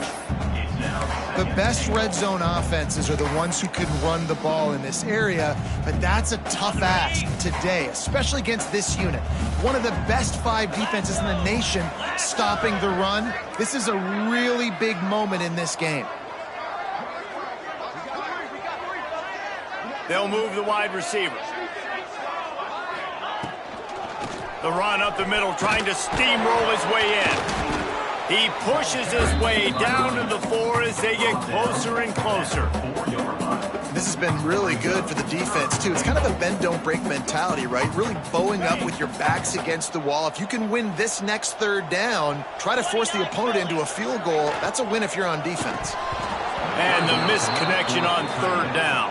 The best red zone offenses are the ones who can run the ball in this area, but that's a tough ask today, especially against this unit. One of the best 5 defenses in the nation stopping the run. This is a really big moment in this game. They'll move the wide receiver. The run up the middle, trying to steamroll his way in. He pushes his way down to the 4 as they get closer and closer. This has been really good for the defense, too. It's kind of a bend-don't-break mentality, right? Really bowing up with your backs against the wall. If you can win this next third down, try to force the opponent into a field goal. That's a win if you're on defense. And the missed connection on third down.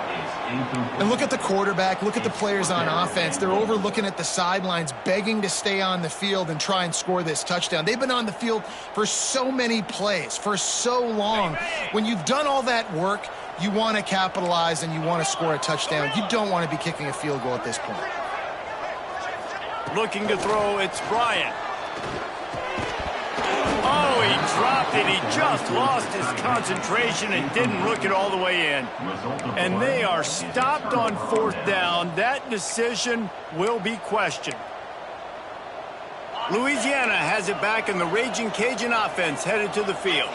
And look at the quarterback, look at the players on offense. They're over looking at the sidelines, begging to stay on the field and try and score this touchdown. They've been on the field for so many plays, for so long. When you've done all that work, you want to capitalize and you want to score a touchdown. You don't want to be kicking a field goal at this point. Looking to throw, it's Bryant. Oh, he dropped it. He just lost his concentration and didn't look it all the way in. And they are stopped on 4th down. That decision will be questioned. Louisiana has it back, and the Raging Cajun offense headed to the field.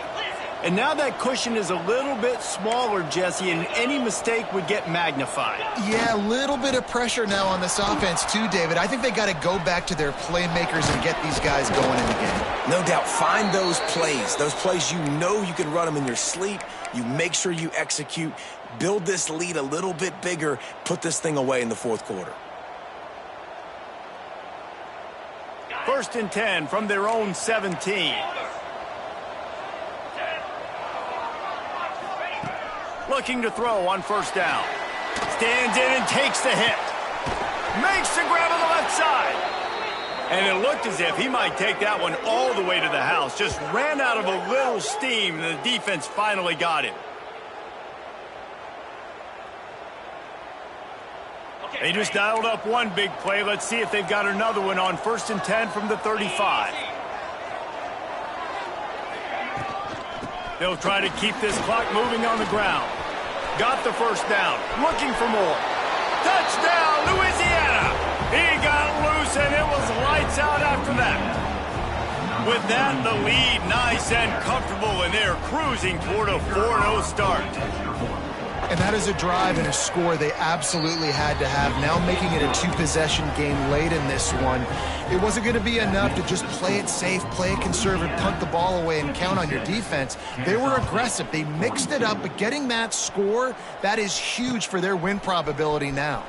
And now that cushion is a little bit smaller, Jesse, and any mistake would get magnified. Yeah, a little bit of pressure now on this offense too, David. I think they got to go back to their playmakers and get these guys going in the game. No doubt. Find those plays you know you can run them in your sleep. You make sure you execute. Build this lead a little bit bigger. Put this thing away in the 4th quarter. 1st and 10 from their own 17. Looking to throw on 1st down. Stands in and takes the hit. Makes the grab on the left side. And it looked as if he might take that one all the way to the house. Just ran out of a little steam, and the defense finally got him. They just dialed up one big play. Let's see if they've got another one on 1st and 10 from the 35. They'll try to keep this clock moving on the ground. Got the 1st down. Looking for more. Touchdown, Louisiana! He got loose, and it was lights out after that. With that, the lead nice and comfortable, and they're cruising toward a 4-0 start. And that is a drive and a score they absolutely had to have. Now making it a 2-possession game late in this one. It wasn't going to be enough to just play it safe, play it conservative, punt the ball away, and count on your defense. They were aggressive. They mixed it up, but getting that score, that is huge for their win probability now.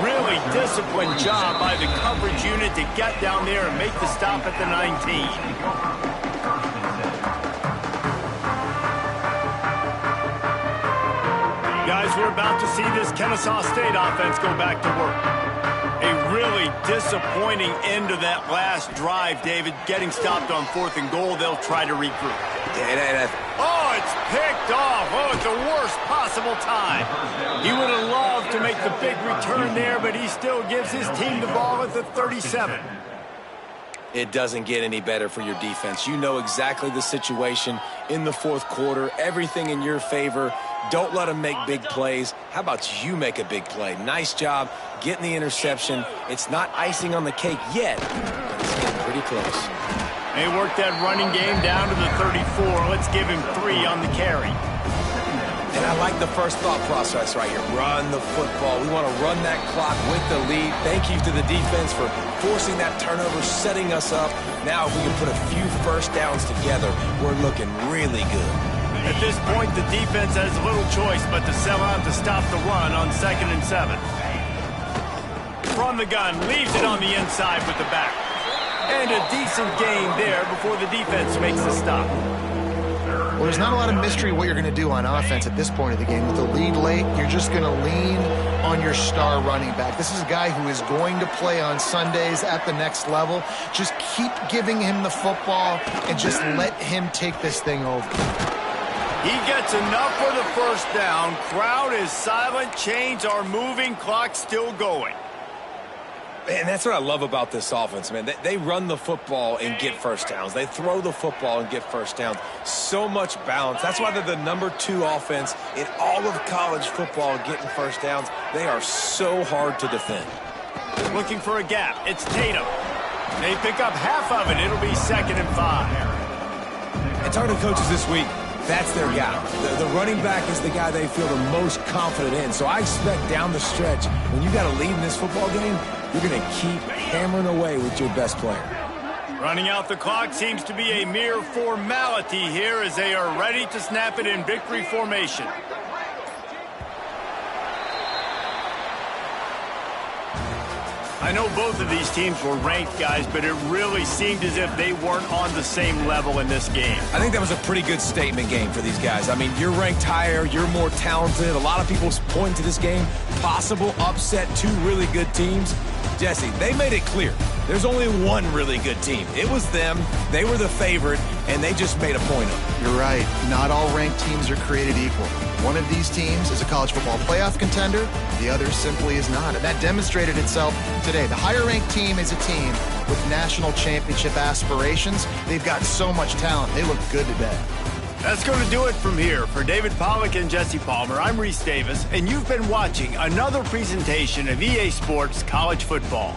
Really disciplined job by the coverage unit to get down there and make the stop at the 19. Guys, we're about to see this Kennesaw State offense go back to work. A really disappointing end to that last drive, David. Getting stopped on 4th and goal, they'll try to regroup. Oh, it's picked off. Oh, at the worst possible time. He would have loved to make the big return there, but he still gives his team the ball at the 37. It doesn't get any better for your defense. You know exactly the situation in the 4th quarter. Everything in your favor. Don't let them make big plays. How about you make a big play? Nice job getting the interception. It's not icing on the cake yet, but it's getting pretty close. They worked that running game down to the 34. Let's give him 3 on the carry. And I like the first thought process right here. Run the football. We want to run that clock with the lead. Thank you to the defense for forcing that turnover, setting us up. Now if we can put a few 1st downs together, we're looking really good. At this point, the defense has little choice but to sell out to stop the run on 2nd and 7. From the gun, leaves it on the inside with the back. And a decent gain there before the defense makes the stop. Well, there's not a lot of mystery what you're going to do on offense at this point of the game. With the lead late, you're just going to lean on your star running back. This is a guy who is going to play on Sundays at the next level. Just keep giving him the football and just let him take this thing over. He gets enough for the 1st down. Crowd is silent. Chains are moving. Clock still going. And that's what I love about this offense, man. They run the football and get 1st downs. They throw the football and get 1st downs. So much balance. That's why they're the #2 offense in all of college football getting 1st downs. They are so hard to defend. Looking for a gap. It's Tatum. They pick up half of it. It'll be 2nd and 5. And talking to coaches this week, that's their guy. The running back is the guy they feel the most confident in. So I expect down the stretch, when you got a lead in this football game, you're going to keep hammering away with your best player. Running out the clock seems to be a mere formality here as they are ready to snap it in victory formation. I know both of these teams were ranked, guys, but it really seemed as if they weren't on the same level in this game. I think that was a pretty good statement game for these guys. I mean, you're ranked higher, you're more talented. A lot of people point to this game, possible upset, two really good teams. Jesse, they made it clear. There's only one really good team. It was them. They were the favorite, and they just made a point of it. You're right. Not all ranked teams are created equal. One of these teams is a college football playoff contender. The other simply is not. And that demonstrated itself today. The higher-ranked team is a team with national championship aspirations. They've got so much talent. They look good today. That's going to do it from here. For David Pollack and Jesse Palmer, I'm Reese Davis, and you've been watching another presentation of EA Sports College Football.